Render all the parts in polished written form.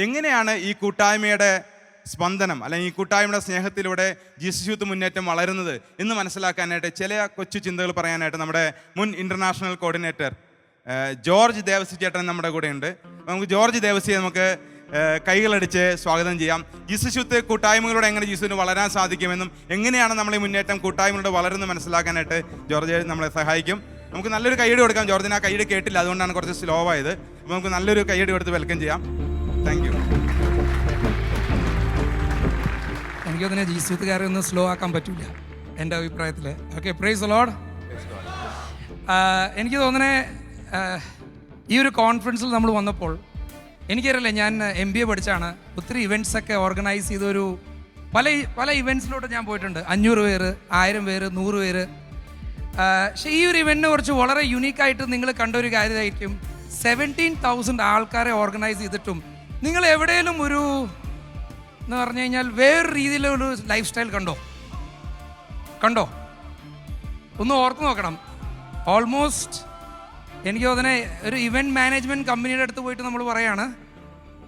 എങ്ങനെയാണ് ഈ കൂട്ടായ്മയുടെ സ്പന്ദനം അല്ലെങ്കിൽ ഈ കൂട്ടായ്മയുടെ സ്നേഹത്തിലൂടെ ജീസസ് യൂത്ത് മുന്നേറ്റം വളരുന്നത് എന്ന് മനസ്സിലാക്കാനായിട്ട് ചില കൊച്ചു ചിന്തകൾ പറയാനായിട്ട് നമ്മുടെ മുൻ ഇൻ്റർനാഷണൽ കോർഡിനേറ്റർ ജോർജ് ദേവസി ചേട്ടൻ നമ്മുടെ കൂടെ ഉണ്ട്. നമുക്ക് ജോർജ് ദേവസിയെ നമുക്ക് കൈകളടിച്ച് സ്വാഗതം ചെയ്യാം. ജീസസ് യൂത്ത് കൂട്ടായ്മകളോടെ എങ്ങനെ ജീസസിന് വളരാൻ സാധിക്കുമെന്നും എങ്ങനെയാണ് നമ്മൾ ഈ മുന്നേറ്റം കൂട്ടായ്മകളുടെ വളരുന്നത് മനസ്സിലാക്കാനായിട്ട് ജോർജ് നമ്മളെ സഹായിക്കും. നമുക്ക് നല്ലൊരു കൈയ്യടി കൊടുക്കാം. ജോർജിന് ആ കൈയ്യടി കേട്ടില്ല, അതുകൊണ്ടാണ് കുറച്ച് സ്ലോ ആയത്. അപ്പോൾ നമുക്ക് നല്ലൊരു കൈയ്യടി കൊടുത്ത് വെൽക്കം ചെയ്യാം. Thank you. എനിക്കതിനെ ജീസൂത്തുകാരെ ഒന്നും സ്ലോ ആക്കാൻ പറ്റില്ല എൻ്റെ അഭിപ്രായത്തിൽ. Okay, price the lord. എനിക്ക് തോന്നണേ ഈ ഒരു കോൺഫറൻസിൽ നമ്മൾ വന്നപ്പോൾ എനിക്കറിയില്ല, ഞാൻ MBA പഠിച്ചാണ്. ഒത്തിരി ഇവൻറ്റ്സൊക്കെ ഓർഗനൈസ് ചെയ്തൊരു പല ഇവൻറ്റ്സിലോട്ട് ഞാൻ പോയിട്ടുണ്ട്. 500 പേര്, 1000 പേര്, 100 പേര്. പക്ഷേ ഈ ഒരു ഇവൻറ്റിനെ കുറിച്ച് വളരെ യുണീക്കായിട്ട് നിങ്ങൾ കണ്ട ഒരു കാര്യമായിരിക്കും, 17,000 ആൾക്കാരെ ഓർഗനൈസ് ചെയ്തിട്ടും നിങ്ങൾ എവിടെയെങ്കിലും ഒരു എന്ന് പറഞ്ഞു കഴിഞ്ഞാൽ വേറൊരു രീതിയിലൊരു ലൈഫ് സ്റ്റൈൽ കണ്ടോ? ഒന്ന് ഓർത്ത് നോക്കണം. ഓൾമോസ്റ്റ് എനിക്ക് തോന്നണേ ഒരു ഇവൻറ്റ് മാനേജ്മെൻറ്റ് കമ്പനിയുടെ അടുത്ത് പോയിട്ട് നമ്മൾ പറയാണ്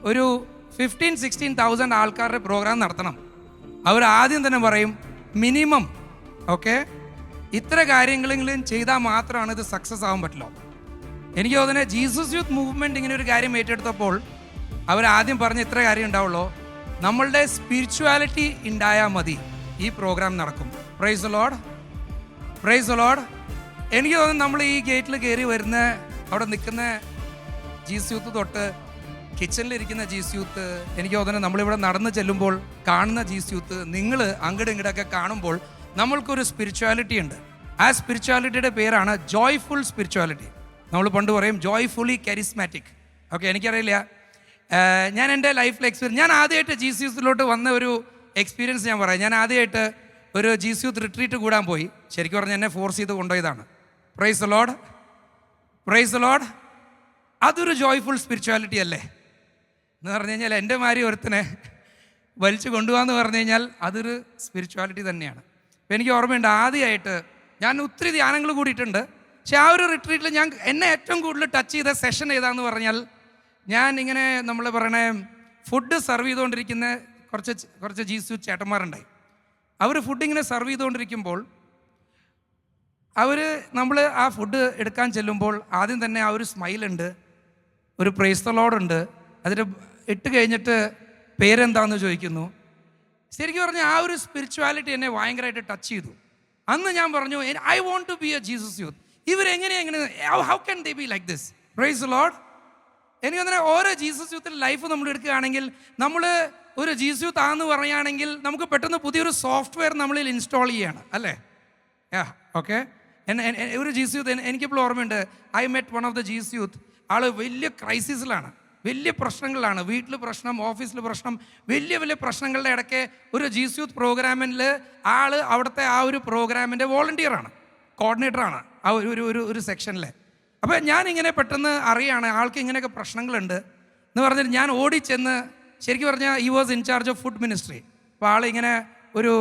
ഒരു 15,000-16,000 ആൾക്കാരുടെ പ്രോഗ്രാം നടത്തണം. അവർ ആദ്യം തന്നെ പറയും മിനിമം ഇത്ര കാര്യങ്ങളെങ്കിലും ചെയ്താൽ മാത്രമാണ് ഇത് സക്സസ് ആവാൻ പറ്റുള്ളൂ. എനിക്ക് തോന്നണേ ജീസസ് യൂത്ത് മൂവ്മെൻറ്റ് ഇങ്ങനെ ഒരു കാര്യം ഏറ്റെടുത്തപ്പോൾ അവരാദ്യം പറഞ്ഞ ഇത്ര കാര്യം ഉണ്ടാവുള്ളൂ, നമ്മളുടെ സ്പിരിച്വാലിറ്റി ഉണ്ടായാൽ മതി ഈ പ്രോഗ്രാം നടക്കും. Price the lord, praise the lord. എനിക്ക് തോന്നുന്നു നമ്മൾ ഈ ഗേറ്റിൽ കയറി വരുന്ന അവിടെ നിൽക്കുന്ന ജീസസ് യൂത്ത് തൊട്ട് കിച്ചണിലിരിക്കുന്ന ജീസസ് യൂത്ത്, എനിക്ക് തോന്നുന്നു നമ്മളിവിടെ നടന്ന് ചെല്ലുമ്പോൾ കാണുന്ന ജീസസ് യൂത്ത്, നിങ്ങൾ അങ്ങോട്ടും ഇങ്ങോട്ടൊക്കെ കാണുമ്പോൾ നമ്മൾക്കൊരു സ്പിരിച്വാലിറ്റി ഉണ്ട്. ആ സ്പിരിച്വാലിറ്റിയുടെ പേരാണ് ജോയ്ഫുൾ സ്പിരിച്വാലിറ്റി. നമ്മൾ പണ്ട് പറയും ജോയ്ഫുള്ളി കരിസ്മാറ്റിക്. എനിക്കറിയില്ല, ഞാൻ എൻ്റെ ലൈഫിൽ എക്സ്പീരിയൻസ്, ഞാൻ ആദ്യമായിട്ട് ജീസസ് യൂത്തിലോട്ട് വന്ന ഒരു എക്സ്പീരിയൻസ് ഞാൻ പറയാം. ഞാൻ ആദ്യമായിട്ട് ഒരു ജീസസ് യൂത്ത് റിട്രീറ്റ് കൂടാൻ പോയി. ശരിക്കും പറഞ്ഞാൽ എന്നെ ഫോഴ്സ് ചെയ്ത് കൊണ്ടുപോയതാണ്. Praise the lord, praise the lord. അതൊരു ജോയ്ഫുൾ സ്പിരിച്വാലിറ്റി അല്ലേ എന്ന് പറഞ്ഞു കഴിഞ്ഞാൽ, എൻ്റെ മാതിരി ഒരുത്തനെ വലിച്ചു കൊണ്ടുപോകാമെന്ന് പറഞ്ഞു കഴിഞ്ഞാൽ അതൊരു സ്പിരിച്വാലിറ്റി തന്നെയാണ്. അപ്പോൾ എനിക്ക് ഓർമ്മയുണ്ട്, ആദ്യമായിട്ട് ഞാൻ ഒത്തിരി ധ്യാനങ്ങൾ കൂടിയിട്ടുണ്ട്. പക്ഷെ ആ ഒരു റിട്രീറ്റിൽ എന്നെ ഏറ്റവും കൂടുതൽ ടച്ച് ചെയ്ത സെഷൻ ഏതാണെന്ന് പറഞ്ഞാൽ, ഞാൻ ഇങ്ങനെ നമ്മൾ പറയണേ ഫുഡ് സെർവ് ചെയ്തുകൊണ്ടിരിക്കുന്ന കുറച്ച് ജീസസ് ചേട്ടന്മാരുണ്ടായി. അവർ ഫുഡ് ഇങ്ങനെ സെർവ് ചെയ്തുകൊണ്ടിരിക്കുമ്പോൾ നമ്മൾ ആ ഫുഡ് എടുക്കാൻ ചെല്ലുമ്പോൾ ആദ്യം തന്നെ ആ ഒരു സ്മൈലുണ്ട്, ഒരു പ്രൈസ് ദി ലോർഡ് ഉണ്ട്. അതിൽ ഇട്ട് കഴിഞ്ഞിട്ട് പേരെന്താണെന്ന് ചോദിക്കുന്നു. ശരിക്കും പറഞ്ഞാൽ ആ ഒരു സ്പിരിച്വാലിറ്റി എന്നെ ഭയങ്കരമായിട്ട് ടച്ച് ചെയ്തു. അന്ന് ഞാൻ പറഞ്ഞു, I want to be a Jesus youth. ഇവരെങ്ങനെ how can they be like this? Praise the lord. എനിക്ക് തന്നെ ഓരോ ജീസസ് യൂത്തിൽ ലൈഫ് നമ്മൾ എടുക്കുകയാണെങ്കിൽ, നമ്മൾ ഒരു ജീസസ് യൂത്ത് ആണെന്ന് പറയുകയാണെങ്കിൽ നമുക്ക് പെട്ടെന്ന് പുതിയൊരു സോഫ്റ്റ്വെയർ നമ്മളിൽ ഇൻസ്റ്റാൾ ചെയ്യാണ്, അല്ലേ? ഒരു ജീസസ് യൂത്ത് എനിക്കിപ്പോൾ ഓർമ്മയുണ്ട്, I met one of the Jesus youth. ആൾ വലിയ ക്രൈസിസിലാണ്, വലിയ പ്രശ്നങ്ങളാണ്, വീട്ടിൽ പ്രശ്നം, ഓഫീസിൽ പ്രശ്നം, വലിയ വലിയ പ്രശ്നങ്ങളുടെ ഇടയ്ക്ക് ഒരു ജീസസ് യൂത്ത് പ്രോഗ്രാമിൽ ആൾ അവിടുത്തെ ആ ഒരു പ്രോഗ്രാമിൻ്റെ വോളണ്ടിയറാണ്, കോർഡിനേറ്ററാണ് ആ ഒരു സെക്ഷനിലെ. അപ്പോൾ ഞാനിങ്ങനെ പെട്ടെന്ന് അറിയാണ് ആൾക്ക് ഇങ്ങനെയൊക്കെ പ്രശ്നങ്ങളുണ്ട് എന്ന് പറഞ്ഞിട്ട് ഞാൻ ഓടിച്ചെന്ന്, ശരിക്കും പറഞ്ഞാൽ ഈ was in charge of food ministry. അപ്പോൾ ആളിങ്ങനെ ഒരു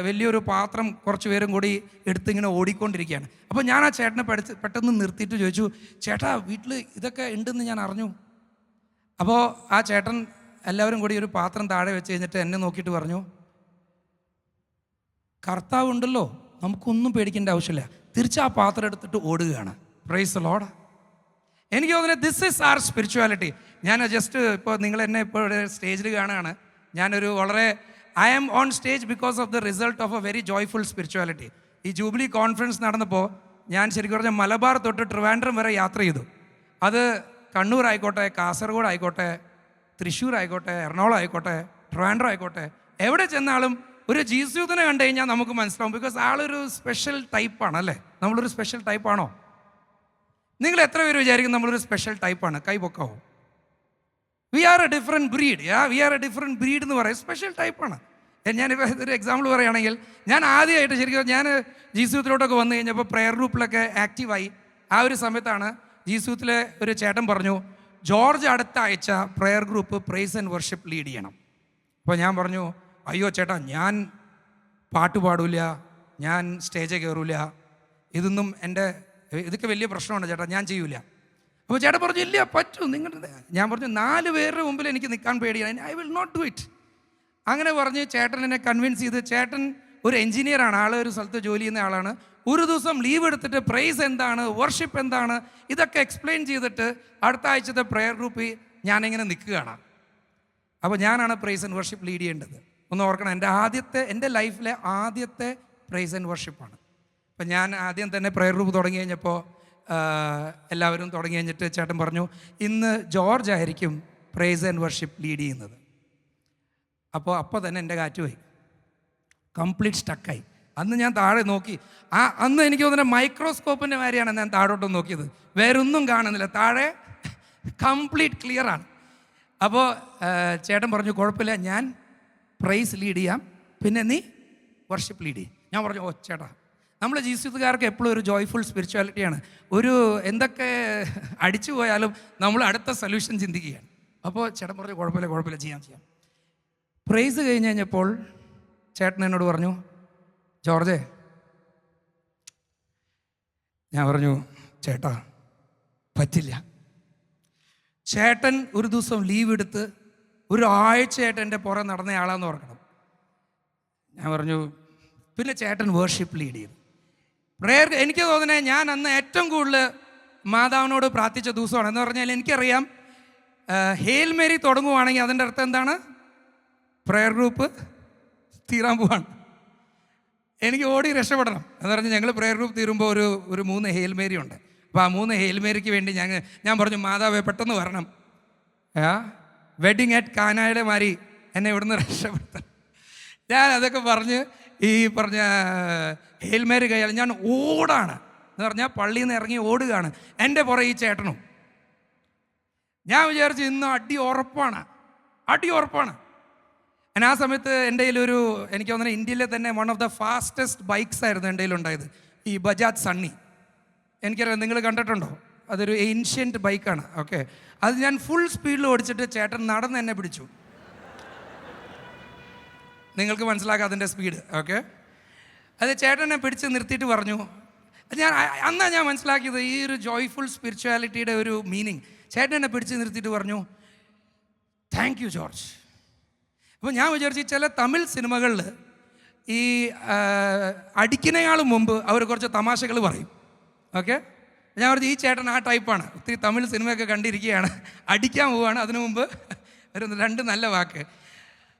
വലിയൊരു പാത്രം കുറച്ച് പേരും കൂടി എടുത്ത് ഇങ്ങനെ ഓടിക്കൊണ്ടിരിക്കുകയാണ്. അപ്പോൾ ഞാൻ ആ ചേട്ടനെ പെട്ടെന്ന് നിർത്തിയിട്ട് ചോദിച്ചു, ചേട്ടാ വീട്ടിൽ ഇതൊക്കെ ഉണ്ടെന്ന് ഞാൻ അറിഞ്ഞു. അപ്പോൾ ആ ചേട്ടൻ എല്ലാവരും കൂടി ഒരു പാത്രം താഴെ വെച്ച് കഴിഞ്ഞിട്ട് എന്നെ നോക്കിയിട്ട് പറഞ്ഞു, കർത്താവ് ഉണ്ടല്ലോ, നമുക്കൊന്നും പേടിക്കേണ്ട ആവശ്യമില്ല, തിരിച്ച് ആ പാത്രം എടുത്തിട്ട് ഓടുകയാണ്. Praise the lord. എനിക്ക് തോന്നുന്നത് ദിസ് ഈസ് ആർ സ്പിരിച്വാലിറ്റി. ഞാൻ ജസ്റ്റ് ഇപ്പോൾ നിങ്ങൾ എന്നെ ഇപ്പോൾ സ്റ്റേജിൽ കാണുകയാണ്. ഞാനൊരു I am on stage because of the result of a very joyful spirituality. ഈ ജൂബിലി കോൺഫറൻസ് നടന്നപ്പോൾ ഞാൻ ശരിക്കും പറഞ്ഞാൽ മലബാർ തൊട്ട് ട്രിവാൻഡ്രം വരെ യാത്ര ചെയ്തു. അത് കണ്ണൂർ ആയിക്കോട്ടെ, കാസർഗോഡ് ആയിക്കോട്ടെ, തൃശ്ശൂർ ആയിക്കോട്ടെ, എറണാകുളം ആയിക്കോട്ടെ, ട്രിവാൻഡ്രം ആയിക്കോട്ടെ, എവിടെ ചെന്നാലും ഒരു ജീസസ് യൂത്തിനെ കണ്ടു കഴിഞ്ഞാൽ നമുക്ക് മനസ്സിലാവും. ബിക്കോസ് ആളൊരു സ്പെഷ്യൽ ടൈപ്പാണ്, അല്ലേ? നമ്മളൊരു സ്പെഷ്യൽ ടൈപ്പാണോ? നിങ്ങൾ എത്ര പേര് വിചാരിക്കും നമ്മളൊരു സ്പെഷ്യൽ ടൈപ്പാണ്? കൈ പൊക്കാവോ? We are a different breed. We are a different breed എന്ന് പറയും, സ്പെഷ്യൽ ടൈപ്പാണ്. ഞാനിപ്പോൾ ഒരു എക്സാമ്പിൾ പറയുകയാണെങ്കിൽ, ഞാൻ ആദ്യമായിട്ട് ശരിക്കും ഞാൻ ജീസസ് യൂത്തിലോട്ടൊക്കെ വന്നു കഴിഞ്ഞപ്പോൾ പ്രെയർ ഗ്രൂപ്പിലൊക്കെ ആക്റ്റീവായി. ആ ഒരു സമയത്താണ് ജീസസ് യൂത്തിലെ ഒരു ചേട്ടൻ പറഞ്ഞു, ജോർജ് അടുത്ത ആഴ്ച prayer group praise and worship lead ചെയ്യണം. അപ്പോൾ ഞാൻ പറഞ്ഞു, അയ്യോ ചേട്ടാ, ഞാൻ പാട്ട് പാടില്ല, ഞാൻ സ്റ്റേജിൽ കയറില്ല, ഇതൊക്കെ വലിയ പ്രശ്നമാണ് ചേട്ടാ, ഞാൻ ചെയ്യൂല. അപ്പോൾ ചേട്ടൻ പറഞ്ഞു ഇല്ല പറ്റും നിങ്ങളുടെ. ഞാൻ പറഞ്ഞു 4 പേരുടെ മുമ്പിൽ എനിക്ക് നിൽക്കാൻ പേടിയാണ്, I will not do it. അങ്ങനെ പറഞ്ഞ് ചേട്ടൻ എന്നെ കൺവിൻസ് ചെയ്ത്. ചേട്ടൻ ഒരു എഞ്ചിനീയറാണ്, ആൾ ഒരു സ്ഥലത്ത് ജോലി ചെയ്യുന്ന ആളാണ്. ഒരു ദിവസം ലീവ് എടുത്തിട്ട് പ്രൈസ് എന്താണ്, വർഷിപ്പ് എന്താണ്, ഇതൊക്കെ എക്സ്പ്ലെയിൻ ചെയ്തിട്ട് അടുത്ത ആഴ്ചത്തെ പ്രെയർ ഗ്രൂപ്പിൽ ഞാനിങ്ങനെ നിൽക്കുകയാണ്. അപ്പോൾ ഞാനാണ് പ്രൈസ് ആൻഡ് വർഷിപ്പ് ലീഡ് ചെയ്യേണ്ടത്. ഒന്ന് ഓർക്കണം, എൻ്റെ ലൈഫിലെ ആദ്യത്തെ പ്രൈസ് ആൻഡ് വർഷിപ്പാണ്. അപ്പം ഞാൻ ആദ്യം തന്നെ പ്രെയർ ഗ്രൂപ്പ് തുടങ്ങി കഴിഞ്ഞപ്പോൾ എല്ലാവരും തുടങ്ങി കഴിഞ്ഞിട്ട് ചേട്ടൻ പറഞ്ഞു ഇന്ന് ജോർജ് ആയിരിക്കും പ്രൈസ് ആൻഡ് വർഷിപ്പ് ലീഡ് ചെയ്യുന്നത്. അപ്പോൾ തന്നെ എൻ്റെ കാറ്റ് പോയി, കംപ്ലീറ്റ് സ്റ്റക്കായി. അന്ന് ഞാൻ താഴെ നോക്കി, അന്ന് എനിക്ക് തോന്നുന്ന മൈക്രോസ്കോപ്പിൻ്റെ മാതിരിയാണ് ഞാൻ താഴോട്ട് നോക്കിയത്, വേറൊന്നും കാണുന്നില്ല, താഴെ കംപ്ലീറ്റ് ക്ലിയറാണ്. അപ്പോൾ ചേട്ടൻ പറഞ്ഞു കുഴപ്പമില്ല, ഞാൻ പ്രൈസ് ലീഡ് ചെയ്യാം, പിന്നെ നീ വർഷിപ്പ് ലീഡ് ചെയ്യും. ഞാൻ പറഞ്ഞു ഓ ചേട്ടാ, നമ്മൾ ജീസുകാർക്ക് എപ്പോഴും ഒരു ജോയ്ഫുൾ സ്പിരിച്വാലിറ്റിയാണ്. ഒരു എന്തൊക്കെ അടിച്ചു പോയാലും നമ്മൾ അടുത്ത സൊല്യൂഷൻ ചിന്തിക്കുകയാണ്. അപ്പോൾ ചേട്ടൻ പറഞ്ഞു കുഴപ്പമില്ല ചെയ്യാം. പ്രൈസ് കഴിഞ്ഞ് കഴിഞ്ഞപ്പോൾ ചേട്ടൻ എന്നോട് പറഞ്ഞു ജോർജേ. ഞാൻ പറഞ്ഞു ചേട്ടാ പറ്റില്ല. ചേട്ടൻ ഒരു ദിവസം ലീവ് എടുത്ത് ഒരു ആഴ്ചയായിട്ട് എൻ്റെ പുറം നടന്നയാളാന്ന് ഓർക്കണം. ഞാൻ പറഞ്ഞു പിന്നെ ചേട്ടൻ വേർഷിപ്പ് ലീഡ് ചെയ്തു. പ്രേയർ എനിക്ക് തോന്നുന്നത് ഞാൻ അന്ന് ഏറ്റവും കൂടുതൽ മാതാവിനോട് പ്രാർത്ഥിച്ച ദിവസമാണ്. എന്ന് പറഞ്ഞാൽ എനിക്കറിയാം ഹേൽ മേരി തുടങ്ങുവാണെങ്കിൽ അതിൻ്റെ അർത്ഥം എന്താണ്, പ്രയർ ഗ്രൂപ്പ് തീരാൻ പോവാണ്, എനിക്ക് ഓടി രക്ഷപ്പെടണം എന്ന് പറഞ്ഞാൽ ഞങ്ങൾ പ്രയർ ഗ്രൂപ്പ് തീരുമ്പോൾ ഒരു 3 ഹേൽ മേരി ഉണ്ട്. അപ്പോൾ ആ 3 ഹേൽ മേരിക്ക് വേണ്ടി ഞാൻ പറഞ്ഞു മാതാവേ പെട്ടെന്ന് വരണം, വെഡിങ് അറ്റ് കാനായുടെ മാതിരി എന്നെ ഇവിടുന്ന് രക്ഷപ്പെടുത്തണം. ഞാൻ അതൊക്കെ പറഞ്ഞ് ഈ പറഞ്ഞ ഹേൽ മേരി കഴിയാൽ ഞാൻ ഓടാണ് എന്ന് പറഞ്ഞാൽ പള്ളിയിൽ നിന്ന് ഇറങ്ങി ഓടുകയാണ്. എൻ്റെ പുറകെ ഈ ചേട്ടനും. ഞാൻ വിചാരിച്ചു ഇന്ന് അടി ഉറപ്പാണ്. ആ സമയത്ത് എൻ്റെ കയ്യിലൊരു എനിക്ക് തോന്നുന്നത് ഇന്ത്യയിലെ തന്നെ one of the fastest bikes ആയിരുന്നു എൻ്റെ കയ്യിലുണ്ടായത്, ഈ ബജാജ് സണ്ണി. എനിക്കറിയാം, നിങ്ങൾ കണ്ടിട്ടുണ്ടോ? അതൊരു ഏൻഷ്യൻറ്റ് ബൈക്കാണ്. ഓക്കെ, അത് ഞാൻ ഫുൾ സ്പീഡിൽ ഓടിച്ചിട്ട് ചേട്ടൻ നടന്ന് എന്നെ പിടിച്ചു. നിങ്ങൾക്ക് മനസ്സിലാക്കാം അതിൻ്റെ സ്പീഡ്. ഓക്കെ, അത് ചേട്ടനെ പിടിച്ച് നിർത്തിയിട്ട് പറഞ്ഞു, അന്നാണ് ഞാൻ മനസ്സിലാക്കിയത് ഈ ഒരു ജോയ്ഫുൾ സ്പിരിച്വാലിറ്റിയുടെ ഒരു മീനിങ്. ചേട്ടനെ പിടിച്ച് നിർത്തിയിട്ട് പറഞ്ഞു താങ്ക് യു ജോർജ്. അപ്പോൾ ഞാൻ വിചാരിച്ചു ചില തമിഴ് സിനിമകളിൽ ഈ അടിക്കുന്നതിനേക്കാളും മുമ്പ് അവർ കുറച്ച് തമാശകൾ പറയും. ഓക്കെ, ഞാൻ പറഞ്ഞു ഈ ചേട്ടൻ ആ ടൈപ്പാണ്. ഒത്തിരി തമിഴ് സിനിമയൊക്കെ കണ്ടിരിക്കുകയാണ്, അടിക്കാൻ പോവുകയാണ്, അതിനു മുമ്പ് ഒരു 2 നല്ല വാക്ക്.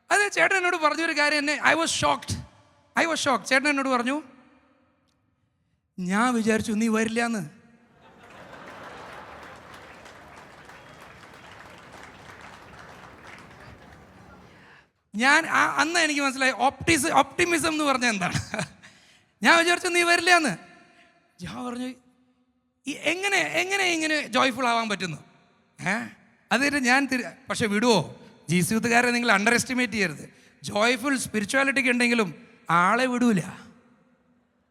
അത് ചേട്ടൻ എന്നോട് പറഞ്ഞൊരു കാര്യം എന്നെ ഐ വാസ് ഷോക്ക്ഡ്. ചേട്ടൻ എന്നോട് പറഞ്ഞു ഞാൻ വിചാരിച്ചു നീ വരില്ല എന്ന്. ഞാൻ അന്ന് എനിക്ക് മനസ്സിലായി ഓപ്റ്റിമിസം എന്ന് പറഞ്ഞാൽ എന്താണ്. ഞാൻ വിചാരിച്ചു നീ വരില്ല എന്ന്. ഞാൻ പറഞ്ഞു എങ്ങനെ ഇങ്ങനെ ജോയ്ഫുൾ ആവാൻ പറ്റുന്നു? അതായത് ഞാൻ പക്ഷെ വിടുവോ? ജീസുകാരെ നിങ്ങൾ അണ്ടർ എസ്റ്റിമേറ്റ് ചെയ്യരുത്. ജോയ്ഫുൾ സ്പിരിച്വാലിറ്റിക്ക് ഉണ്ടെങ്കിലും ആളെ വിടൂല.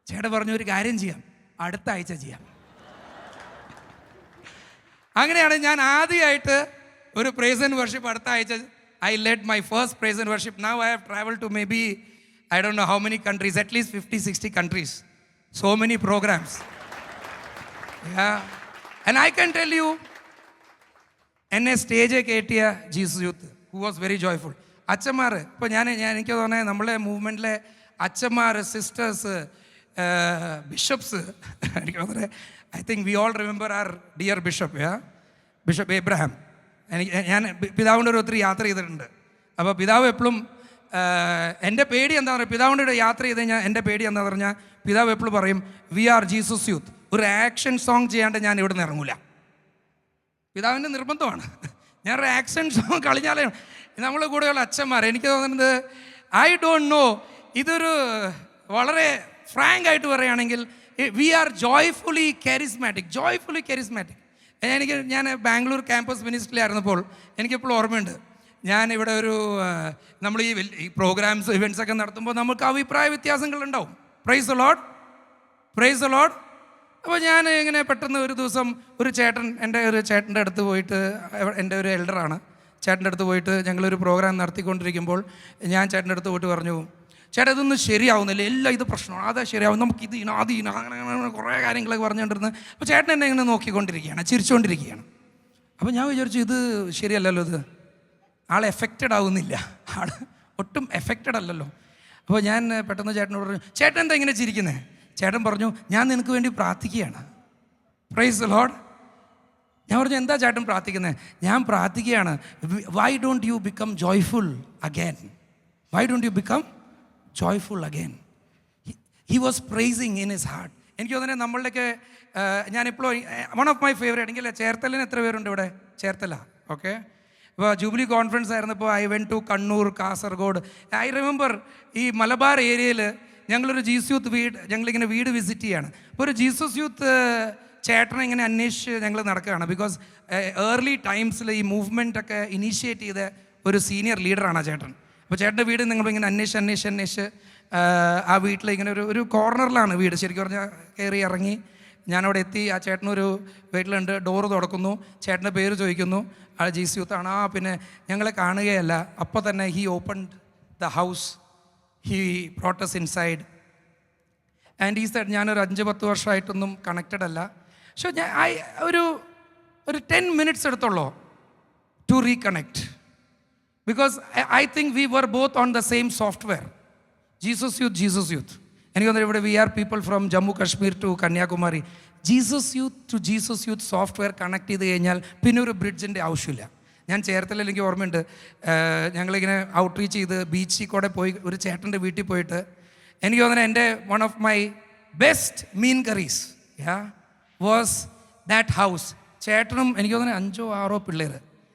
ചേട്ടൻ പറഞ്ഞു ഒരു കാര്യം ചെയ്യാം, അടുത്ത ആഴ്ച ചെയ്യാം. അങ്ങനെയാണ് ഞാൻ ആദ്യമായിട്ട് ഒരു പ്രൈസ് ആൻഡ് വർഷിപ്പ് അടുത്ത ആഴ്ച I led my first praise and worship. Now I have traveled to maybe, I don't know how many countries, at least 50-60 countries. So many programs. Yeah. And I can tell you, എന്നെ stage കയറ്റിയ Jesus youth who was very joyful. അച്ഛന്മാർ, ഇപ്പോൾ എനിക്ക് തോന്നുന്നത് നമ്മളെ മൂവ്മെൻറ്റിലെ അച്ഛന്മാർ, sisters, bishops, എനിക്ക് തോന്നുന്നത് I think we all remember our dear bishop Abraham. ഞാൻ പിതാവിൻ്റെ ഒരു ഒത്തിരി യാത്ര ചെയ്തിട്ടുണ്ട്. അപ്പോൾ പിതാവ് എപ്പോഴും എൻ്റെ പേടി എന്താ പറയുക, പിതാവിൻ്റെ കൂടെ യാത്ര ചെയ്ത് കഴിഞ്ഞാൽ എൻ്റെ പേടി എന്താ പറഞ്ഞാൽ പിതാവ് എപ്പോഴും പറയും വി ആർ ജീസസ് യൂത്ത്. ഒരു ആക്ഷൻ സോങ് ചെയ്യാണ്ട് ഞാൻ ഇവിടെ നിന്ന് ഇറങ്ങൂല. പിതാവിൻ്റെ നിർബന്ധമാണ്. ഞാനൊരു ആക്ഷൻ സോങ് കളിഞ്ഞാലേ നമ്മളെ കൂടെയുള്ള അച്ഛന്മാർ, എനിക്ക് തോന്നുന്നത് ഐ ഡോണ്ട് നോ, ഇതൊരു വളരെ ഫ്രാങ്ക് ആയിട്ട് പറയുകയാണെങ്കിൽ വി ആർ ജോയ്ഫുള്ളി കരിസ്മാറ്റിക്. ഞാൻ ബാംഗ്ലൂർ ക്യാമ്പസ് മിനിസ്ട്രിയിലായിരുന്നപ്പോൾ എനിക്കെപ്പോഴും ഓർമ്മയുണ്ട്, ഞാൻ ഇവിടെ ഒരു നമ്മൾ ഈ പ്രോഗ്രാംസ് ഇവൻറ്റ്സ് ഒക്കെ നടത്തുമ്പോൾ നമുക്ക് അഭിപ്രായ വ്യത്യാസങ്ങളുണ്ടാവും. Price the Lord. അപ്പോൾ ഞാൻ ഇങ്ങനെ പെട്ടെന്ന് ഒരു ദിവസം എൻ്റെ ഒരു ചേട്ടൻ്റെ അടുത്ത് പോയിട്ട്, എൻ്റെ ഒരു എൽഡറാണ്, ചേട്ടൻ്റെ അടുത്ത് പോയിട്ട് ഞങ്ങളൊരു പ്രോഗ്രാം നടത്തിക്കൊണ്ടിരിക്കുമ്പോൾ ഞാൻ ചേട്ടൻ്റെ അടുത്ത് പോയിട്ട് പറഞ്ഞു, ചേട്ടാ ഇതൊന്നും ശരിയാവുന്നില്ല, എല്ലാം ഇത് പ്രശ്നമാണ്, അതാ ശരിയാവും, നമുക്കിത് അങ്ങനെ കുറേ കാര്യങ്ങളൊക്കെ പറഞ്ഞുകൊണ്ടിരുന്നത്. അപ്പോൾ ചേട്ടൻ എന്നെ ഇങ്ങനെ നോക്കിക്കൊണ്ടിരിക്കുകയാണ്, ചിരിച്ചുകൊണ്ടിരിക്കുകയാണ്. അപ്പോൾ ഞാൻ വിചാരിച്ചു ഇത് ശരിയല്ലല്ലോ, ഇത് ആൾ എഫക്റ്റഡ് ആവുന്നില്ല, ആൾ ഒട്ടും എഫക്റ്റഡ് അല്ലല്ലോ. അപ്പോൾ ഞാൻ പെട്ടെന്ന് ചേട്ടനോട് പറഞ്ഞു, ചേട്ടൻ എന്താ ഇങ്ങനെ ചിരിക്കുന്നത്? ചേട്ടൻ പറഞ്ഞു, ഞാൻ നിനക്ക് വേണ്ടി പ്രാർത്ഥിക്കുകയാണ്. Price the Lord. ഞാൻ പറഞ്ഞു, എന്താ ചേട്ടൻ പ്രാർത്ഥിക്കുന്നത്? ഞാൻ പ്രാർത്ഥിക്കുകയാണ്, why don't you become joyful again, why don't you become joyful again. He was pricing in his heart. എനിക്ക് തോന്നുന്നത് നമ്മളുടെയൊക്കെ ഞാനിപ്പോഴും വൺ ഓഫ് മൈ ഫേവറേറ്റ്, എങ്കിൽ ചേർത്തലിന് എത്ര പേരുണ്ട് ഇവിടെ? ചേർത്തല, ഓക്കെ. ഇപ്പോൾ ജൂബിലി കോൺഫറൻസ് ആയിരുന്നപ്പോൾ I went to Kannur, Kasaragod. I remember ഈ മലബാർ ഏരിയയിൽ ഞങ്ങളൊരു ജീസസ് യൂത്ത് ഞങ്ങളിങ്ങനെ വീട് വിസിറ്റ് ചെയ്യാണ്. അപ്പോൾ ഒരു ജീസസ് യൂത്ത് ചേട്ടനെ ഇങ്ങനെ അന്വേഷിച്ച് ഞങ്ങൾ നടക്കുകയാണ്. ബിക്കോസ് ഏർലി ടൈംസിൽ ഈ മൂവ്മെൻ്റ് ഒക്കെ ഇനീഷ്യേറ്റ് ചെയ്ത ഒരു സീനിയർ ലീഡറാണ് ആ ചേട്ടൻ. അപ്പോൾ ചേട്ടൻ്റെ വീട് നിങ്ങളിങ്ങനെ അന്വേഷിച്ച് ആ വീട്ടിൽ ഇങ്ങനെ ഒരു കോർണറിലാണ് വീട്. ശരിക്കും പറഞ്ഞാൽ കയറി ഇറങ്ങി ഞാനവിടെ എത്തി. ആ ചേട്ടനൊരു വീട്ടിലുണ്ട്, ഡോറ് തുറക്കുന്നു, ചേട്ടൻ്റെ പേര് ചോദിക്കുന്നു, ആ ജീസസ് യൂത്ത് ആണ്. പിന്നെ ഞങ്ങളെ കാണുകയല്ല, അപ്പോൾ തന്നെ he opened the house, he brought us inside and ഈ സൈഡ്. ഞാനൊരു 5-10 വർഷമായിട്ടൊന്നും കണക്റ്റഡ് അല്ല. പക്ഷേ ഞാൻ ഒരു 10 minutes എടുത്തുള്ളൂ to reconnect. Because I think we were both on the same software, Jesus youth. എനിക്ക് തോന്നുന്നു ഇവിടെ we are people from Jammu Kashmir to Kanyakumari. Jesus youth software connect ചെയ്ത് കഴിഞ്ഞാൽ പിന്നെ ഒരു ബ്രിഡ്ജിൻ്റെ ആവശ്യമില്ല. ഞാൻ ചേർത്തല, എനിക്ക് ഓർമ്മയുണ്ട്, ഞങ്ങളിങ്ങനെ ഔട്ട്റീച്ച് ചെയ്ത് ബീച്ചിൽ കൂടെ പോയി ഒരു ചേട്ടൻ്റെ വീട്ടിൽ പോയിട്ട് എനിക്ക് തോന്നുന്നത് എൻ്റെ one of my best mean കറീസ് was that house. ചേട്ടനും എനിക്ക് തോന്നുന്നത് 5-6 പിള്ളേർ,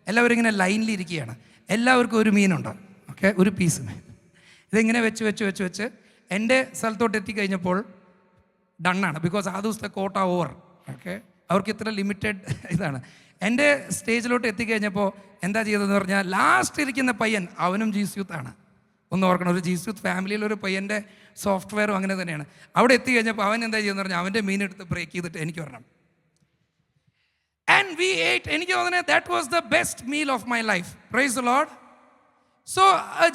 എല്ലാവരും ഇങ്ങനെ ലൈനിലിരിക്കുകയാണ്. എല്ലാവർക്കും ഒരു മീനുണ്ട്, ഓക്കെ, ഒരു പീസ് മീൻ. ഇതിങ്ങനെ വെച്ച് എൻ്റെ സ്ഥലത്തോട്ട് എത്തിക്കഴിഞ്ഞപ്പോൾ ഡണ്ണാണ്. ബിക്കോസ് ആ ദിവസത്തെ കോട്ട ഓവർ, ഓക്കെ. അവർക്ക് ഇത്ര ലിമിറ്റഡ് ഇതാണ്. എൻ്റെ സ്റ്റേജിലോട്ട് എത്തിക്കഴിഞ്ഞപ്പോൾ എന്താ ചെയ്തതെന്ന് പറഞ്ഞാൽ, ലാസ്റ്റ് ഇരിക്കുന്ന പയ്യൻ അവനും ജീസസ് യൂത്ത് ആണ്. ഒന്ന് ഓർക്കണം, ഒരു ജീസസ് യൂത്ത് ഫാമിലിയിലൊരു പയ്യൻ്റെ സോഫ്റ്റ്വെയറും അങ്ങനെ തന്നെയാണ്. അവിടെ എത്തിക്കഴിഞ്ഞപ്പോൾ അവൻ എന്താ ചെയ്യുന്നത് പറഞ്ഞാൽ അവൻ്റെ മീനെടുത്ത് ബ്രേക്ക് ചെയ്തിട്ട് എനിക്ക് വരണം. And we ate. എനിക്ക് തോന്നുന്നത് that was the best meal of my life. Praise the lord. So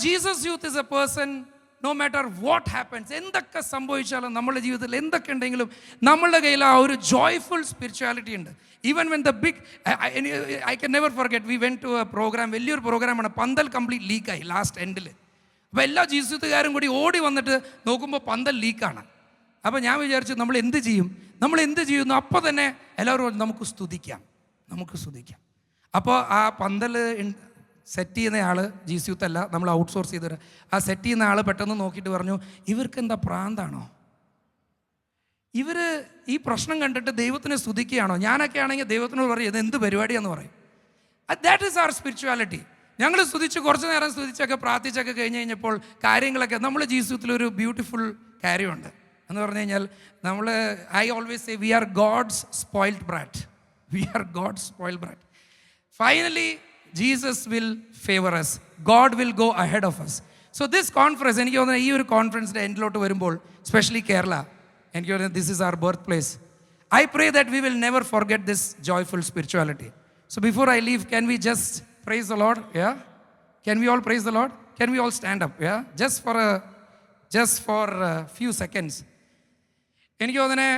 Jesus Youth is a person, no matter what happens, എന്തൊക്കെ സംഭവിച്ചാലും നമ്മളുടെ ജീവിതത്തിൽ എന്തൊക്കെ ഉണ്ടെങ്കിലും നമ്മളുടെ കയ്യിൽ ആ ഒരു ജോയ്ഫുൾ സ്പിരിച്വാലിറ്റി ഉണ്ട്. Even when the big, I can never forget, we went to a programme, വലിയൊരു പ്രോഗ്രാമാണ്. പന്തൽ കംപ്ലീറ്റ് ലീക്കായി ലാസ്റ്റ് എൻഡിൽ. അപ്പോൾ എല്ലാ ജീസസുകാരും കൂടി ഓടി വന്നിട്ട് നോക്കുമ്പോൾ പന്തൽ ലീക്കാണ്. അപ്പോൾ ഞാൻ വിചാരിച്ചു നമ്മൾ എന്ത് ചെയ്യുന്നു? അപ്പോൾ തന്നെ എല്ലാവരും നമുക്ക് സ്തുതിക്കാം. അപ്പോൾ ആ പന്തൽ സെറ്റ് ചെയ്യുന്ന ആൾ ജീസസ് യൂത്ത് അല്ല, നമ്മൾ ഔട്ട്സോഴ്സ് ചെയ്തിട്ട്. ആ സെറ്റ് ചെയ്യുന്ന ആൾ പെട്ടെന്ന് നോക്കിയിട്ട് പറഞ്ഞു, ഇവർക്ക് എന്താ പ്രാന്താണോ? ഇവർ ഈ പ്രശ്നം കണ്ടിട്ട് ദൈവത്തിനെ സ്തുതിക്കുകയാണോ? ഞാനൊക്കെ ആണെങ്കിൽ ദൈവത്തിനോട് പറയും, ഇത് എന്ത് പരിപാടിയാന്ന് പറയും. That is our spirituality. ഞങ്ങൾ സ്തുതിച്ച് കുറച്ച് നേരം സ്തുതിച്ചൊക്കെ പ്രാർത്ഥിച്ചൊക്കെ കഴിഞ്ഞപ്പോൾ കാര്യങ്ങളൊക്കെ നമ്മുടെ ജീവിതത്തിലൊരു ബ്യൂട്ടിഫുൾ കാര്യമുണ്ട് എന്ന് പറഞ്ഞു കഴിഞ്ഞാൽ I always say we are God's spoiled brat. Finally, Jesus will favor us. God will go ahead of us. So this conference, എനിക്ക് തോന്നുന്നത് ഈ ഒരു കോൺഫറൻസിൻ്റെ എൻഡിലോട്ട് വരുമ്പോൾ, സ്പെഷ്യലി കേരള, എനിക്ക് തോന്നുന്നത് this is our birthplace. I pray that we will never forget this joyful spirituality. So before I leave, can we just praise the Lord? Yeah? Can we all praise the Lord? Can we all stand up? Yeah? Just for a few seconds. എനിക്ക് തോന്നുന്നത്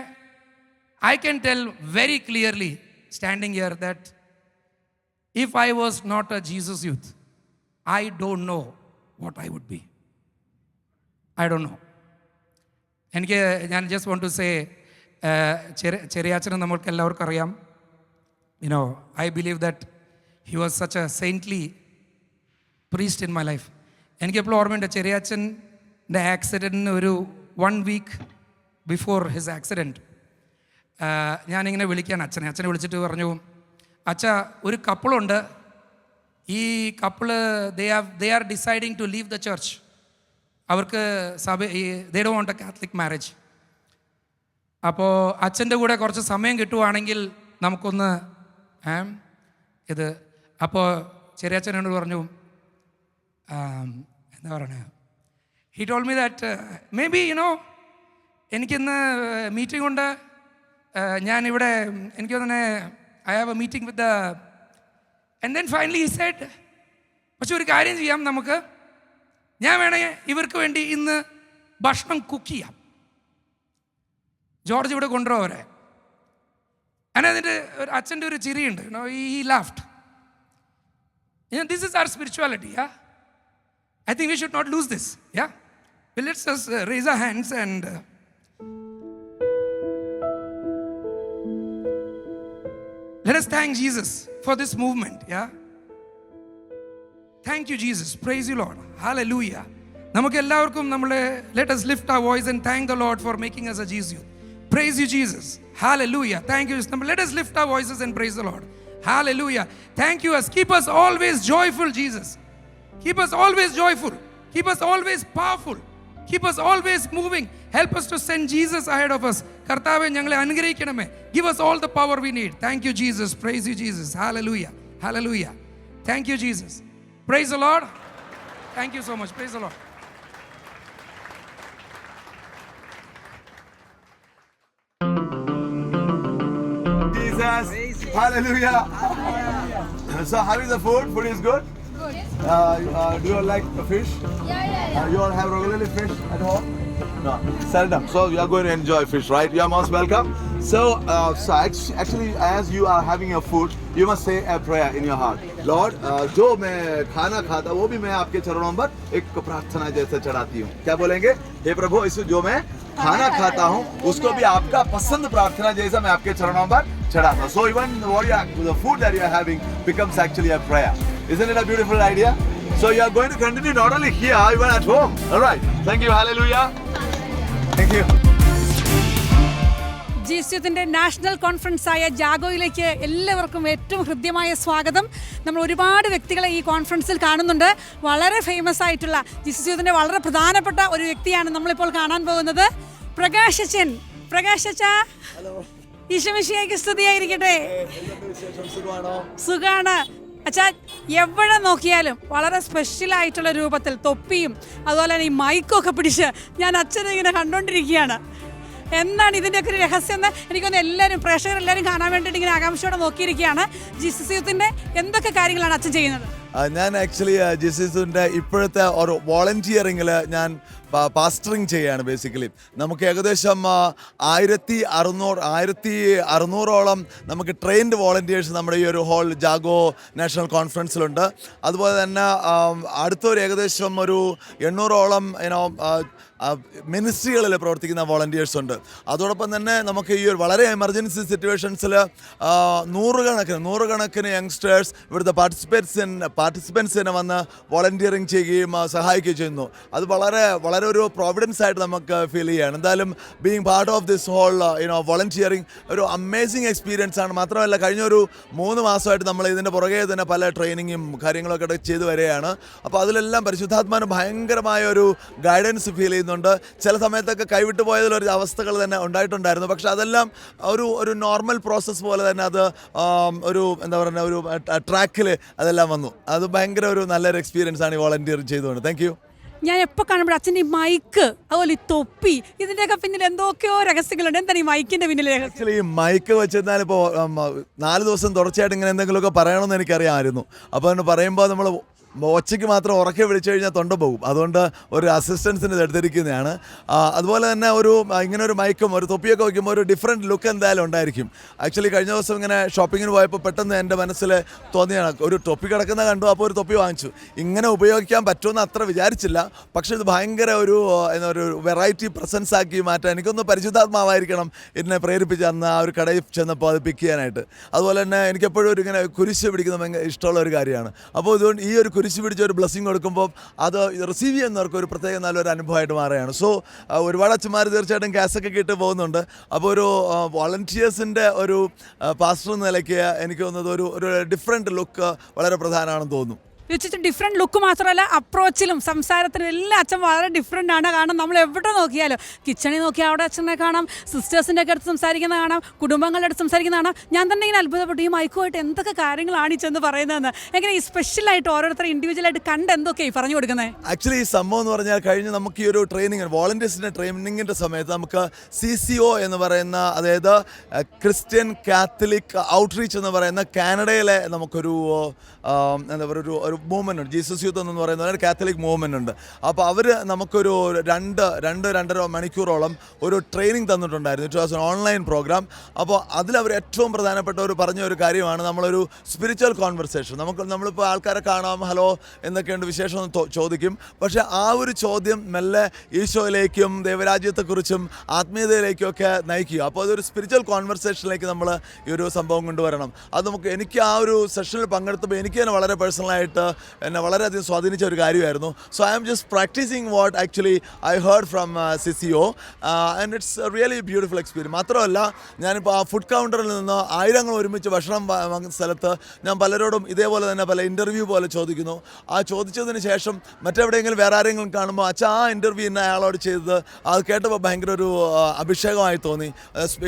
I can tell very clearly standing here that if I was not a Jesus youth, I don't know what I would be. I don't know. ഞാൻ just want to say, ചെറിയാച്ചനെ നമ്മൾക്ക് എല്ലാവർക്കും അറിയാം. I believe that he was such a saintly priest in my life. എനിക്കെപ്പോഴും ഓർമ്മയുണ്ട്, ചെറിയാച്ചൻ്റെ ആക്സിഡൻറ്റിന് ഒരു 1 week before his accident, ഞാനിങ്ങനെ വിളിക്കാൻ അച്ഛനെ വിളിച്ചിട്ട് പറഞ്ഞു, അച്ഛ, ഒരു കപ്പിളുണ്ട്, ഈ couple they are deciding to leave the church. അവർക്ക് they don't want a Catholic marriage. അപ്പോൾ അച്ഛൻ്റെ കൂടെ കുറച്ച് സമയം കിട്ടുവാണെങ്കിൽ നമുക്കൊന്ന് ഇത്. അപ്പോൾ ചെറിയച്ഛൻ എന്നോട് പറഞ്ഞു, എന്താ പറയുക, he told me that maybe എനിക്കിന്ന് മീറ്റിംഗ് ഉണ്ട്, ഞാനിവിടെ എനിക്ക് തന്നെ I have a meeting with the, and then finally he said, പക്ഷെ ഒരു കാര്യം ചെയ്യാം, നമുക്ക് ഞാൻ വേണമെങ്കിൽ ഇവർക്ക് വേണ്ടി ഇന്ന് ഭക്ഷണം കുക്ക് ചെയ്യാം, ജോർജ് ഇവിടെ കൊണ്ടുവരാം അവരെ. അതിൻ്റെ ഒരു അച്ഛൻ്റെ ഒരു ചിരിയുണ്ട്, ഈ laughed. This is our spirituality, yeah? I think we should not lose this, yeah? Well, let's just raise our hands and let us thank Jesus for this movement, yeah? Thank you, Jesus. Praise you, Lord. Hallelujah. നമുക്ക് എല്ലാവർക്കും let us lift our voice and thank the Lord for making us a Jesus. Praise you, Jesus. Hallelujah. Thank you. Let us lift our voices and praise the Lord. Hallelujah. Thank you. Keep us always joyful, Jesus. Keep us always joyful. Keep us always powerful. Keep us always moving. Help us to send Jesus ahead of us. കർത്താവേ, ഞങ്ങളെ അനുഗ്രഹിക്കണമേ. Give us all the power we need. Thank you, Jesus. Praise you, Jesus. Hallelujah. Hallelujah. Thank you, Jesus. Praise the Lord. Thank you so much. Praise the Lord. Jesus. Hallelujah. So how is the food? Food is good? Do you all like fish? You all have regularly fish at home? No. Seldom. So you are going to enjoy fish, right? You are most welcome. So actually, as you are having your food, you must say a prayer in your heart. Lord, जो मैं खाना खाता वो भी मैं आपके चरणों पर एक प्रार्थना जैसे चढ़ाती हूँ. क्या बोलेंगे? हे प्रभु, इस जो मैं खाना खाता हूँ उसको भी आपका पसंद प्रार्थना जैसा मैं आपके चरणों पर चढ़ाता हूँ. So even the food that you are having becomes actually a prayer. Isn't it a beautiful idea? So you are going to continue not only here, even at home. All right. Thank you. Hallelujah. Thank you. ജീസ്യൂത്തിൻ്റെ national കോൺഫറൻസായ ജാഗോയിലേക്ക് എല്ലാവർക്കും ഏറ്റവും ഹൃദ്യമായ സ്വാഗതം. നമ്മൾ ഒരുപാട് വ്യക്തികളെ ഈ കോൺഫറൻസിൽ കാണുന്നുണ്ട്. വളരെ ഫേമസ് ആയിട്ടുള്ള ജീസ്യൂത്തിൻ്റെ വളരെ പ്രധാനപ്പെട്ട ഒരു വ്യക്തിയാണ് നമ്മളിപ്പോൾ കാണാൻ പോകുന്നത്. പ്രകാശച്ചൻ. പ്രകാശച്ചാ, ഈശോമിശിഹായ്ക്ക് സ്തുതിയായിരിക്കട്ടെ. സുഖാണ് അച്ഛാ. എവിടെ നോക്കിയാലും വളരെ സ്പെഷ്യലായിട്ടുള്ള രൂപത്തിൽ തൊപ്പിയും അതുപോലെ തന്നെ ഈ മൈക്കൊക്കെ പിടിച്ച് ഞാൻ അച്ഛനെ ഇങ്ങനെ കണ്ടുകൊണ്ടിരിക്കുകയാണ്. എന്താണ് ഇതിൻ്റെയൊക്കെ ഒരു രഹസ്യം എന്ന് എനിക്കൊന്ന് എല്ലാവരും പ്രേക്ഷകരെല്ലാവരും കാണാൻ വേണ്ടിയിട്ട് ഇങ്ങനെ ആകാംക്ഷയോടെ നോക്കിയിരിക്കുകയാണ്. ജീസസ് യൂത്തിൻ്റെ എന്തൊക്കെ കാര്യങ്ങളാണ് അച്ഛൻ ചെയ്യുന്നത്? ഞാൻ ആക്ച്വലി ജീസസിൻ്റെ ഇപ്പോഴത്തെ ഒരു വോളണ്ടിയറിങ്ങിൽ ഞാൻ പാസ്റ്ററിങ് ചെയ്യാണ്. ബേസിക്കലി നമുക്ക് ഏകദേശം 1600ഓളം നമുക്ക് ട്രെയിൻഡ് വോളണ്ടിയേഴ്സ് നമ്മുടെ ഈ ഒരു ഹോൾ ജാഗോ നാഷണൽ കോൺഫറൻസിലുണ്ട്. അതുപോലെ തന്നെ അടുത്തൊരു ഏകദേശം ഒരു 800ഓളം മിനിസ്ട്രികളിൽ പ്രവർത്തിക്കുന്ന വോളണ്ടിയേഴ്സ് ഉണ്ട്. അതോടൊപ്പം തന്നെ നമുക്ക് ഈ ഒരു വളരെ എമർജൻസി സിറ്റുവേഷൻസിൽ നൂറുകണക്കിന് യങ്സ്റ്റേഴ്സ് ഇവിടുത്തെ പാർട്ടിസിപ്പൻസിനെ വന്ന് വോളണ്ടിയറിങ് ചെയ്യുകയും സഹായിക്കുകയും ചെയ്യുന്നു. അത് വളരെ ഒരു പ്രോവിഡൻസ് ആയിട്ട് നമുക്ക് ഫീൽ ചെയ്യുകയാണ്. എന്തായാലും being part of this whole volunteering ഒരു അമേസിങ് എക്സ്പീരിയൻസ് ആണ്. മാത്രമല്ല കഴിഞ്ഞ ഒരു 3 മാസമായിട്ട് നമ്മൾ ഇതിൻ്റെ പുറകെ തന്നെ പല ട്രെയിനിങ്ങും കാര്യങ്ങളൊക്കെ ചെയ്തു വരികയാണ്. അപ്പോൾ അതിലെല്ലാം പരിശുദ്ധാത്മാവിന് ഭയങ്കരമായ ഒരു ഗൈഡൻസ് ഫീൽ ചെയ്യുന്നുണ്ട്. ചില സമയത്തൊക്കെ കൈവിട്ടു പോയതിലൊരു അവസ്ഥകൾ തന്നെ ഉണ്ടായിട്ടുണ്ടായിരുന്നു. പക്ഷെ അതെല്ലാം ഒരു നോർമൽ പ്രോസസ്സ് പോലെ തന്നെ അത് ഒരു എന്താ പറയുക ഒരു ട്രാക്കിൽ അതെല്ലാം വന്നു. അത് ഭയങ്കര ഒരു നല്ലൊരു എക്സ്പീരിയൻസ് ആണ് ഈ വോളണ്ടിയർ ചെയ്തുകൊണ്ട്. Thank you. ഞാൻ എപ്പോൾ കാണുമ്പോൾ അച്ഛൻ്റെ ഈ മൈക്ക് അതുപോലെ ഈ തൊപ്പി ഇതിൻ്റെയൊക്കെ പിന്നിൽ എന്തൊക്കെയോ രഹസ്യങ്ങളുണ്ട്. എന്താണ് ഈ മൈക്കിൻ്റെ പിന്നിൽ രഹസ്യം? ആക്ച്വലി ഈ മൈക്ക് വെച്ചിരുന്നാൽ ഇപ്പോൾ 4 ദിവസം തുടർച്ചയായിട്ട് ഇങ്ങനെ എന്തെങ്കിലുമൊക്കെ പറയണമെന്ന് എനിക്കറിയാമായിരുന്നു. അപ്പോൾ അതുകൊണ്ട് പറയുമ്പോൾ നമ്മൾ ഒച്ചയ്ക്ക് മാത്രം ഉറക്കെ വിളിച്ചു കഴിഞ്ഞാൽ തൊണ്ട പോകും. അതുകൊണ്ട് ഒരു അസിസ്റ്റൻസിന് ഇത് എടുത്തിരിക്കുന്നതാണ്. അതുപോലെ തന്നെ ഇങ്ങനെ ഒരു മൈക്കും ഒരു തൊപ്പിയൊക്കെ വയ്ക്കുമ്പോൾ ഒരു ഡിഫറെൻറ്റ് ലുക്ക് എന്തായാലും ഉണ്ടായിരിക്കും. ആക്ച്വലി കഴിഞ്ഞ ദിവസം ഇങ്ങനെ ഷോപ്പിങ്ങിന് പോയപ്പോൾ പെട്ടെന്ന് എൻ്റെ മനസ്സിൽ തോന്നിയാണ് ഒരു തൊപ്പി കിടക്കുന്ന കണ്ടു. അപ്പോൾ ഒരു തൊപ്പി വാങ്ങിച്ചു. ഇങ്ങനെ ഉപയോഗിക്കാൻ പറ്റുമെന്ന് അത്ര വിചാരിച്ചില്ല. പക്ഷേ ഇത് ഭയങ്കര ഒരു വെറൈറ്റി പ്രസൻസ് ആക്കി മാറ്റാൻ എനിക്കൊന്ന് പരിശുദ്ധാത്മാവായിരിക്കണം എന്നെ പ്രേരിപ്പിച്ച് അന്ന് ആ ഒരു കടയിൽ ചെന്നപ്പോൾ അത് പിക്ക് ചെയ്യാനായിട്ട്. അതുപോലെ തന്നെ എനിക്കെപ്പോഴും ഒരു ഇങ്ങനെ കുരിശ് പിടിക്കുന്ന ഭയങ്കര ഇഷ്ടമുള്ള ഒരു കാര്യമാണ്. അപ്പോൾ ഇതുകൊണ്ട് ഈ ഒരു കുരിശ് പിടിച്ച ഒരു ബ്ലെസ്സിങ് കൊടുക്കുമ്പോൾ അത് റിസീവ് ചെയ്യുന്നവർക്ക് ഒരു പ്രത്യേക നല്ലൊരു അനുഭവമായിട്ട് മാറുകയാണ്. സോ ഒരുപാട് അച്ഛന്മാർ തീർച്ചയായിട്ടും ക്യാസൊക്കെ കിട്ട് പോകുന്നുണ്ട്. അപ്പോൾ ഒരു വോളണ്ടിയേഴ്സിൻ്റെ ഒരു പാസ്റ്റർ എന്ന നിലയ്ക്ക് എനിക്ക് തോന്നുന്നത് ഒരു ഡിഫറെൻറ്റ് ലുക്ക് വളരെ പ്രധാനമാണെന്ന് തോന്നുന്നു. വെച്ചിട്ട് ഡിഫറെൻറ്റ് ലുക്ക് മാത്രമല്ല അപ്രോച്ചിലും സംസാരത്തിലും എല്ലാം അച്ഛൻ വളരെ ഡിഫറെൻ്റ് ആണ്. കാരണം നമ്മൾ എവിടെ നോക്കിയാലും കിച്ചണിൽ നോക്കിയാൽ അവിടെ അച്ഛനെ കാണാം, സിസ്റ്റേഴ്സിൻ്റെ ഒക്കെ അടുത്ത് സംസാരിക്കുന്നത് കാണാം, കുടുംബങ്ങളുടെ അടുത്ത് സംസാരിക്കുന്നത് കാണാം. ഞാൻ തന്നെ ഇങ്ങനെ അത്ഭുതപ്പെട്ടു ഈ മൈക്കുമായിട്ട് എന്തൊക്കെ കാര്യങ്ങളാണ് ഈ ചെന്ന് പറയുന്നതെന്ന്. എങ്ങനെ ഈ സ്പെഷ്യലായിട്ട് ഓരോരുത്തർ ഇൻഡിവിജ്വലായിട്ട് കണ്ട് എന്തൊക്കെയായി പറഞ്ഞു കൊടുക്കുന്നത്? ആക്ച്വലി ഈ സംഭവം എന്ന് പറഞ്ഞാൽ കഴിഞ്ഞ് നമുക്ക് ഈ ഒരു ട്രെയിനിങ് വോളണ്ടിയേഴ്സിൻ്റെ ട്രെയിനിങ്ങിൻ്റെ സമയത്ത് നമുക്ക് CCO എന്ന് പറയുന്ന അതായത് ക്രിസ്ത്യൻ കാത്തലിക് ഔട്ട്റീച്ച് എന്ന് പറയുന്ന കാനഡയിലെ നമുക്കൊരു എന്താ പറയുക ഒരു മൂവ്മെൻ്റ് ഉണ്ട്. ജീസസ് യൂത്ത് എന്ന് പറയുന്ന ഒരു കാത്തലിക് മൂവ്മെൻ്റ് ഉണ്ട്. അപ്പോൾ അവർ നമുക്കൊരു 2-2.5 മണിക്കൂറോളം ഒരു ട്രെയിനിങ് തന്നിട്ടുണ്ടായിരുന്നു. It was an online programme. അപ്പോൾ അതിലവർ ഏറ്റവും പ്രധാനപ്പെട്ട ഒരു പറഞ്ഞ ഒരു കാര്യമാണ് നമ്മളൊരു സ്പിരിച്വൽ കോൺവെർസേഷൻ. നമ്മളിപ്പോൾ ആൾക്കാരെ കാണാം, ഹലോ എന്തൊക്കെയുണ്ട് വിശേഷം എന്ന് ചോദിക്കും. പക്ഷേ ആ ഒരു ചോദ്യം മെല്ലെ ഈശോയിലേക്കും ദൈവരാജ്യത്തെക്കുറിച്ചും ആത്മീയതയിലേക്കും ഒക്കെ നയിക്കുക. അപ്പോൾ അതൊരു സ്പിരിച്വൽ കോൺവെർസേഷനിലേക്ക് നമ്മൾ ഈ ഒരു സംഭവം കൊണ്ടുവരണം. അത് എനിക്ക് ആ ഒരു സെഷനിൽ പങ്കെടുത്തപ്പോൾ എനിക്ക് തന്നെ വളരെ പേഴ്സണലായിട്ട് എന്നെ വളരെയധികം സ്വാധീനിച്ച ഒരു കാര്യമായിരുന്നു. So I am just practising what actually I heard from CCO and it's really beautiful experience. മാത്രമല്ല ഞാനിപ്പോൾ ആ ഫുഡ് കൗണ്ടറിൽ നിന്ന് ആയിരങ്ങൾ ഒരുമിച്ച് ഭക്ഷണം വാങ്ങുന്ന സ്ഥലത്ത് ഞാൻ പലരോടും ഇതേപോലെ തന്നെ പല ഇൻ്റർവ്യൂ പോലെ ചോദിക്കുന്നു. ആ ചോദിച്ചതിന് ശേഷം മറ്റെവിടെയെങ്കിലും വേറെ ആരെങ്കിലും കാണുമ്പോൾ അച്ഛാ ആ ഇൻ്റർവ്യൂ ഇന്ന അയാളോട് ചെയ്തത് അത് കേട്ടപ്പോൾ ഭയങ്കര ഒരു അഭിഷേകമായി തോന്നി,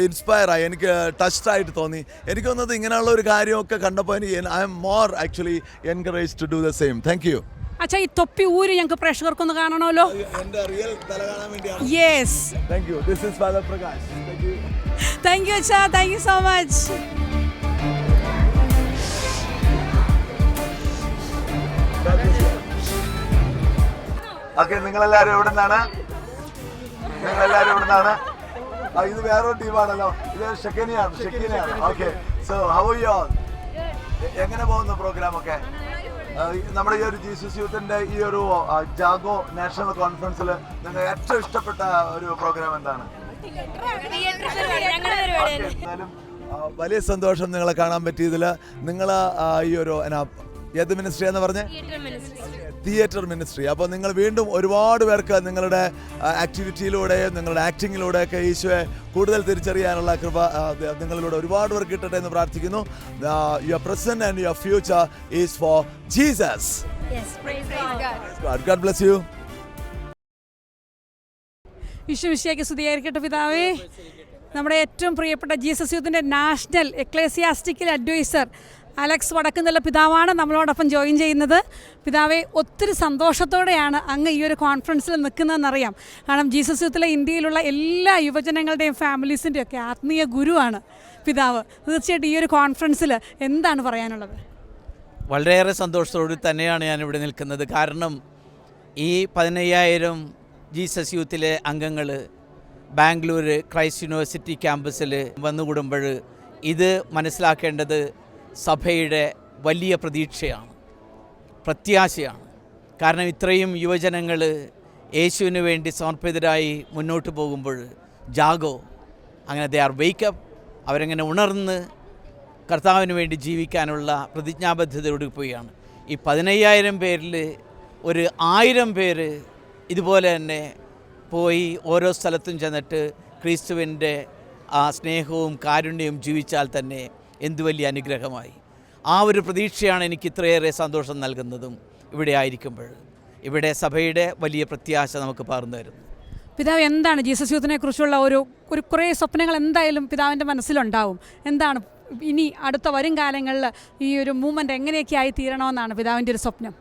ഇൻസ്പയറായി, എനിക്ക് ടച്ച്ഡ് ആയിട്ട് തോന്നി. എനിക്ക് തോന്നുന്നത് ഇങ്ങനെയുള്ള ഒരു കാര്യമൊക്കെ കണ്ടപ്പോൾ I am more actually encourage to do the same. Thank you. അച്ഛാ, ഈ തൊപ്പി ഊരി ഞങ്ങൾക്ക് പ്രേക്ഷകർക്കൊന്ന് കാണണമല്ലോ. എൻ്റെ റിയൽ തല കാണാൻ വേണ്ടിയാണ്. Yes, thank you. This is father Prakash. Thank you. Thank you അച്ഛാ, thank you so much. Okay, നിങ്ങളെല്ലാവരും എവിടെ നിന്നാണ്? ഇത് വേറൊരു ടീമാണല്ലോ. ഇത് ഷെക്കീനയാണ്. ഓക്കെ, so how are you all? എങ്ങനെ പോകുന്നു പ്രോഗ്രാം ഒക്കെ? നമ്മുടെ ഈ ഒരു ജീസസ് യൂത്തിന്റെ ഈ ഒരു ജാഗോ നാഷണൽ കോൺഫറൻസിൽ നിങ്ങൾക്ക് ഏറ്റവും ഇഷ്ടപ്പെട്ട ഒരു പ്രോഗ്രാം എന്താണ്? എന്നാലും വലിയ സന്തോഷം നിങ്ങളെ കാണാൻ പറ്റിയതിൽ. നിങ്ങൾ ഈ ഒരു ഏത് മിനിസ്ട്രി എന്ന് പറഞ്ഞേ? Theatre ministry. അപ്പോൾ നിങ്ങൾ വീണ്ടും ഒരുപാട് പേർക്ക് നിങ്ങളുടെ ആക്ടിവിറ്റിയിലൂടെയും നിങ്ങളുടെ ആക്ടിങ്ങിലൂടെയൊക്കെ ഈശോയെ കൂടുതൽ തിരിച്ചറിയാനുള്ള കൃപ നിങ്ങളിലൂടെ ഒരുപാട് പേർക്ക് കിട്ടട്ടെ എന്ന് പ്രാർത്ഥിക്കുന്നു. Your present and your future is four Jesus. God bless you. ഈശോമിശിഹായ്ക്ക് സ്തുതിയായിരിക്കട്ടെ പിതാവേ. നമ്മുടെ ഏറ്റവും പ്രിയപ്പെട്ട Jesus യൂത്തിൻ്റെ national ecclesiastical adviser Alex വടക്കുന്നില്ല പിതാവാണ് നമ്മളോടൊപ്പം ജോയിൻ ചെയ്യുന്നത്. പിതാവെ, ഒത്തിരി സന്തോഷത്തോടെയാണ് അങ്ങ് ഈ ഒരു കോൺഫറൻസിൽ നിൽക്കുന്നതെന്നറിയാം. കാരണം ജീസസ് യൂത്തിലെ ഇന്ത്യയിലുള്ള എല്ലാ യുവജനങ്ങളുടെയും ഫാമിലീസിൻ്റെയും ഒക്കെ ആത്മീയ ഗുരുവാണ് പിതാവ്. തീർച്ചയായിട്ടും ഈ ഒരു കോൺഫറൻസിൽ എന്താണ് പറയാനുള്ളത്? വളരെയേറെ സന്തോഷത്തോടെ തന്നെയാണ് ഞാനിവിടെ നിൽക്കുന്നത്. കാരണം ഈ 15,000 ജീസസ് യൂത്തിലെ അംഗങ്ങൾ ബാംഗ്ലൂർ ക്രൈസ്റ്റ് യൂണിവേഴ്സിറ്റി ക്യാമ്പസിൽ വന്നുകൂടുമ്പോൾ ഇത് മനസ്സിലാക്കേണ്ടത് സഭയുടെ വലിയ പ്രതീക്ഷയാണ്, പ്രത്യാശയാണ്. കാരണം ഇത്രയും യുവജനങ്ങൾ യേശുവിന് വേണ്ടി സമർപ്പിതരായി മുന്നോട്ട് പോകുമ്പോൾ ജാഗോ അങ്ങനെ ദേ ആർ വേക്കപ്പ്, അവരങ്ങനെ ഉണർന്ന് കർത്താവിന് വേണ്ടി ജീവിക്കാനുള്ള പ്രതിജ്ഞാബദ്ധതയോട് പോവുകയാണ്. ഈ 15,000 പേരിൽ ഒരു 1000 പേര് ഇതുപോലെ തന്നെ പോയി ഓരോ സ്ഥലത്തും ചെന്നിട്ട് ക്രിസ്തുവിൻ്റെ ആ സ്നേഹവും കാരുണ്യവും ജീവിച്ചാൽ തന്നെ എന്തു വലിയ അനുഗ്രഹമായി. ആ ഒരു പ്രതീക്ഷയാണ് എനിക്ക് ഇത്രയേറെ സന്തോഷം നൽകുന്നതും ഇവിടെ ആയിരിക്കുമ്പോൾ. ഇവിടെ സഭയുടെ വലിയ പ്രത്യാശ നമുക്ക് പകർന്നു തരുന്നു. പിതാവ്, എന്താണ് ജീസസ് യൂത്തിനെ കുറിച്ചുള്ള ഒരു കുറേ സ്വപ്നങ്ങൾ എന്തായാലും പിതാവിൻ്റെ മനസ്സിലുണ്ടാവും. എന്താണ് ഇനി അടുത്ത വരും കാലങ്ങളിൽ ഈ ഒരു മൂവ്മെൻറ്റ് എങ്ങനെയൊക്കെ ആയി തീരണമെന്നാണ് പിതാവിൻ്റെ ഒരു സ്വപ്നം?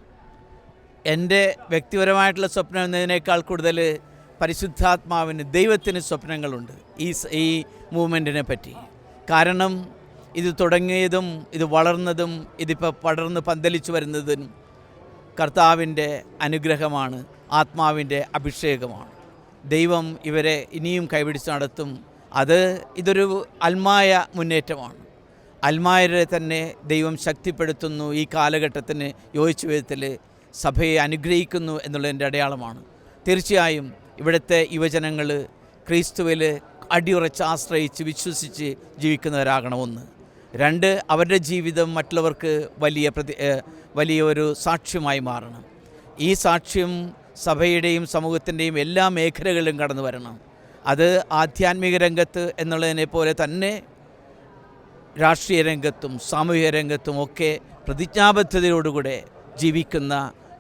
എൻ്റെ വ്യക്തിപരമായിട്ടുള്ള സ്വപ്നം എന്നതിനേക്കാൾ കൂടുതൽ പരിശുദ്ധാത്മാവിന്, ദൈവത്തിന് സ്വപ്നങ്ങളുണ്ട് ഈ മൂവ്മെൻറ്റിനെ പറ്റി. കാരണം ഇത് തുടങ്ങിയതും ഇത് വളർന്നതും ഇതിപ്പോൾ പടർന്ന് പന്തലിച്ചു വരുന്നതും കർത്താവിൻ്റെ അനുഗ്രഹമാണ്, ആത്മാവിൻ്റെ അഭിഷേകമാണ്. ദൈവം ഇവരെ ഇനിയും കൈപിടിച്ച് നടത്തും. ഇതൊരു അൽമായ മുന്നേറ്റമാണ്. അൽമായരെ തന്നെ ദൈവം ശക്തിപ്പെടുത്തുന്നു. ഈ കാലഘട്ടത്തിന് യോജിച്ച വിധത്തിൽ സഭയെ അനുഗ്രഹിക്കുന്നു എന്നുള്ളതിൻ്റെ അടയാളമാണ്. തീർച്ചയായും ഇവിടുത്തെ യുവജനങ്ങൾ ക്രിസ്തുവിൽ അടിയുറച്ച് ആശ്രയിച്ച് വിശ്വസിച്ച് ജീവിക്കുന്നവരാകണമെന്ന്. 2, അവരുടെ ജീവിതം മറ്റുള്ളവർക്ക് വലിയൊരു സാക്ഷ്യമായി മാറണം. ഈ സാക്ഷ്യം സഭയുടെയും സമൂഹത്തിൻ്റെയും എല്ലാ മേഖലകളിലും കടന്നു വരണം. അത് ആധ്യാത്മിക രംഗത്ത് എന്നുള്ളതിനെ പോലെ തന്നെ രാഷ്ട്രീയ രംഗത്തും സാമൂഹിക രംഗത്തും ഒക്കെ പ്രതിജ്ഞാബദ്ധതയോടുകൂടെ ജീവിക്കുന്ന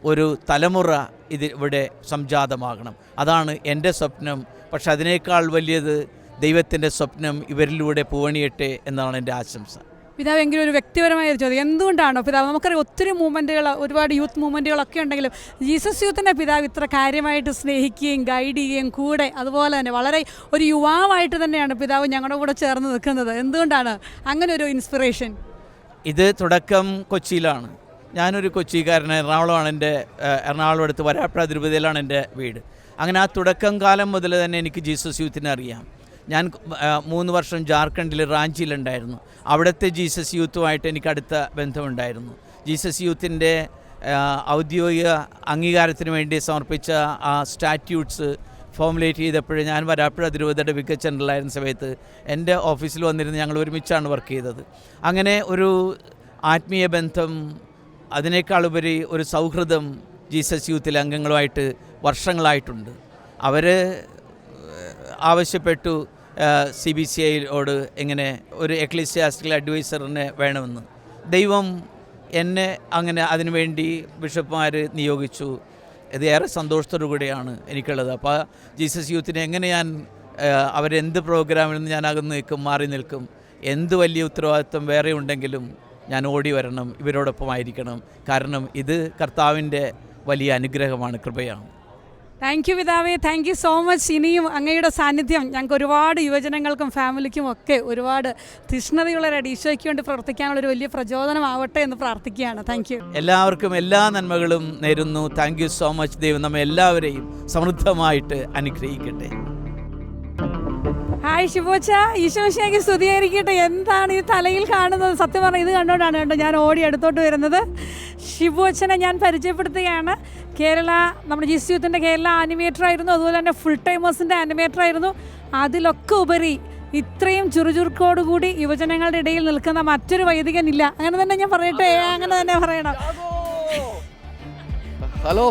ഒരു തലമുറ ഇവിടെ സംജാതമാകണം. അതാണ് എൻ്റെ സ്വപ്നം. പക്ഷെ അതിനേക്കാൾ വലിയത് ദൈവത്തിൻ്റെ സ്വപ്നം ഇവരിലൂടെ പൂവണിയട്ടെ എന്നാണ് എൻ്റെ ആശംസ. പിതാവ്, എങ്കിലും ഒരു വ്യക്തിപരമായ ഒരു ചോദ്യം, എന്തുകൊണ്ടാണോ പിതാവ്, നമുക്കറിയാം ഒത്തിരി മൂവ്മെൻറ്റുകൾ, ഒരുപാട് യൂത്ത് മൂവ്മെൻറ്റുകളൊക്കെ ഉണ്ടെങ്കിലും ജീസസ് യൂത്തിൻ്റെ പിതാവ് ഇത്ര കാര്യമായിട്ട് സ്നേഹിക്കുകയും ഗൈഡ് ചെയ്യുകയും കൂടെ അതുപോലെ തന്നെ വളരെ ഒരു യുവാവായിട്ട് തന്നെയാണ് പിതാവ് ഞങ്ങളുടെ കൂടെ ചേർന്ന് നിൽക്കുന്നത്. എന്തുകൊണ്ടാണ് അങ്ങനെ ഒരു ഇൻസ്പിറേഷൻ? ഇത് തുടക്കം കൊച്ചിയിലാണ്. ഞാനൊരു കൊച്ചിക്കാരൻ, എറണാകുളമാണ് എറണാകുളം അടുത്ത് വരാപ്പുഴ തിരുപ്പതിയിലാണ് എൻ്റെ വീട്. അങ്ങനെ ആ തുടക്കം കാലം മുതൽ തന്നെ എനിക്ക് ജീസസ് യൂത്തിനെ അറിയാം. ഞാൻ 3 വർഷം ജാർഖണ്ഡിൽ റാഞ്ചിയിലുണ്ടായിരുന്നു. അവിടുത്തെ ജീസസ് യൂത്തുമായിട്ട് എനിക്ക് അടുത്ത ബന്ധമുണ്ടായിരുന്നു. ജീസസ് യൂത്തിൻ്റെ ഔദ്യോഗിക അംഗീകാരത്തിന് വേണ്ടി സമർപ്പിച്ച ആ സ്റ്റാറ്റ്യൂട്ട്സ് ഫോമുലേറ്റ് ചെയ്തപ്പോൾ ഞാൻ വരാപ്പുഴ തിരുവതയുടെ വികസ് സെൻ്ററിലായിരുന്ന സമയത്ത് എൻ്റെ ഓഫീസിൽ വന്നിരുന്ന് ഞങ്ങൾ ഒരുമിച്ചാണ് വർക്ക് ചെയ്തത്. അങ്ങനെ ഒരു ആത്മീയ ബന്ധം, അതിനേക്കാളുപരി ഒരു സൗഹൃദം ജീസസ് യൂത്തിലെ അംഗങ്ങളുമായിട്ട് വർഷങ്ങളായിട്ടുണ്ട്. അവർ ആവശ്യപ്പെട്ടു CBCIയോട് ഇങ്ങനെ ഒരു എക്ലീസിയാസ്റ്റിക്കൽ അഡ്വൈസറിനെ വേണമെന്ന്. ദൈവം എന്നെ അങ്ങനെ അതിനുവേണ്ടി ബിഷപ്പ്മാർ നിയോഗിച്ചു. ഇത് ഏറെ സന്തോഷത്തോടു കൂടിയാണ് എനിക്കുള്ളത്. അപ്പോൾ ജീസസ് യൂത്തിനെ എങ്ങനെ ഞാൻ അവരെന്ത് പ്രോഗ്രാമിൽ നിന്ന് ഞാൻ അകന്ന് നിൽക്കും, മാറി നിൽക്കും. എന്ത് വലിയ ഉത്തരവാദിത്വം വേറെ ഉണ്ടെങ്കിലും ഞാൻ ഓടി വരണം, ഇവരോടൊപ്പമായിരിക്കണം. കാരണം ഇത് കർത്താവിൻ്റെ വലിയ അനുഗ്രഹമാണ്, കൃപയാണ്. താങ്ക് യു പിതാവേ, താങ്ക് യു സോ മച്ച്. ഇനിയും അങ്ങയുടെ സാന്നിധ്യം ഞങ്ങൾക്ക് ഒരുപാട് യുവജനങ്ങൾക്കും ഫാമിലിക്കും ഒക്കെ ഒരുപാട് തൃഷ്ണതയുള്ളവരുടെ ഈശോയ്ക്ക് വേണ്ടി പ്രവർത്തിക്കാനുള്ള ഒരു വലിയ പ്രചോദനമാവട്ടെ എന്ന് പ്രാർത്ഥിക്കുകയാണ്. Thank you. എല്ലാവർക്കും എല്ലാ നന്മകളും നേരുന്നു. Thank you so much. ദൈവം നമ്മെ എല്ലാവരെയും സമൃദ്ധമായിട്ട് അനുഗ്രഹിക്കട്ടെ. ഹായ് ഷിബോച്ച, ഈശോമിശിഹായ്ക്ക് സ്തുതിയായിരിക്കട്ടെ. എന്താണ് ഈ തലയിൽ കാണുന്നത്? സത്യം പറഞ്ഞാൽ ഇത് കണ്ടുകൊണ്ടാണ് കേട്ടോ ഞാൻ ഓടി അടുത്തോട്ട് വരുന്നത്. ഷിബോച്ചനെ ഞാൻ പരിചയപ്പെടുത്തുകയാണ്. നമ്മുടെ ജീസസ് യൂത്തിൻ്റെ കേരള ആനിമേറ്റർ ആയിരുന്നു, അതുപോലെ തന്നെ ഫുൾ ടൈമേഴ്സിൻ്റെ ആനിമേറ്റർ ആയിരുന്നു. അതിലൊക്കെ ഉപരി ഇത്രയും ചുറുചുറുക്കോടുകൂടി യുവജനങ്ങളുടെ ഇടയിൽ നിൽക്കുന്ന മറ്റൊരു വൈദികനില്ല. അങ്ങനെ തന്നെ ഞാൻ പറയട്ടെ, അങ്ങനെ തന്നെ പറയണം. ഹലോ,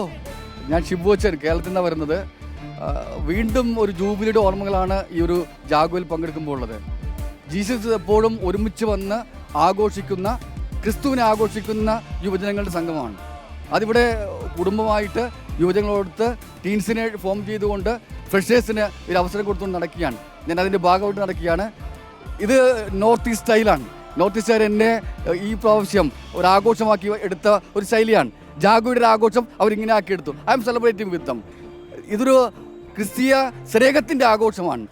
ഞാൻ ഷിബോച്ചൻ, കേരളത്തിൽ നിന്നാണ് വരുന്നത്. വീണ്ടും ഒരു ജൂബിലിയുടെ ഓർമ്മകളാണ് ഈ ഒരു ജാഗോയിൽ പങ്കെടുക്കുമ്പോൾ ഉള്ളത്. ജീസസ് എപ്പോഴും ഒരുമിച്ച് വന്ന് ആഘോഷിക്കുന്ന, ക്രിസ്തുവിനെ ആഘോഷിക്കുന്ന യുവജനങ്ങളുടെ സംഘമാണ്. അതിവിടെ കുടുംബമായിട്ട് യുവജനങ്ങളോടൊത്ത് ടീൻസിനെ ഫോം ചെയ്തുകൊണ്ട് ഫ്രഷേഴ്സിന് ഒരു അവസരം കൊടുത്തുകൊണ്ട് നടക്കുകയാണ്. ഞാൻ അതിൻ്റെ ഭാഗമായിട്ട് നടക്കുകയാണ്. ഇത് നോർത്ത് ഈസ്റ്റ് സ്റ്റൈലാണ്. നോർത്ത് ഈസ്റ്റുകാർ എന്നെ ഈ പ്രാവശ്യം ഒരു ആഘോഷമാക്കി എടുത്ത ഒരു ശൈലിയാണ്. ജാഗോയുടെ ഒരു ആഘോഷം അവരിങ്ങനെ ആക്കിയെടുത്തു. ഐ എം സെലിബ്രേറ്റിംഗ് വിത്ത് ദം. ഇതൊരു ക്രിസ്തീയ സ്നേഹത്തിൻ്റെ ആഘോഷമാണ്.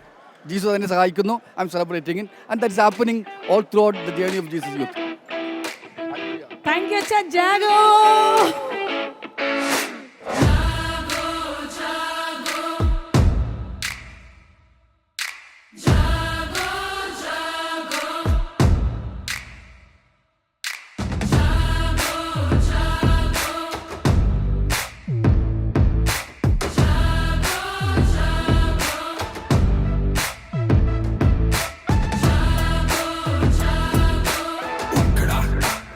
ജീസസ് അതിനെ സഹായിക്കുന്നു. I M celebrating in and that is happening all through out the journey of Jesus youth. Thank you അച്ഛാ ജാഗോ.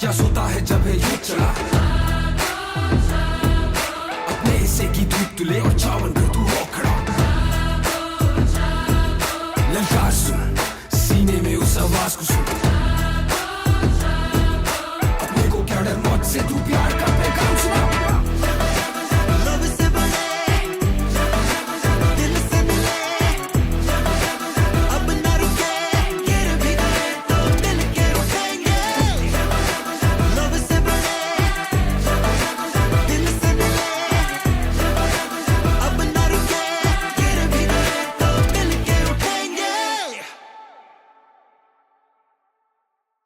क्या सोता है जब है यूं चला, अपने हिस्से की धूप तुले और चावन कर तू हो खड़ा. ललकार सुन, सीने में उस आवाज को सुन.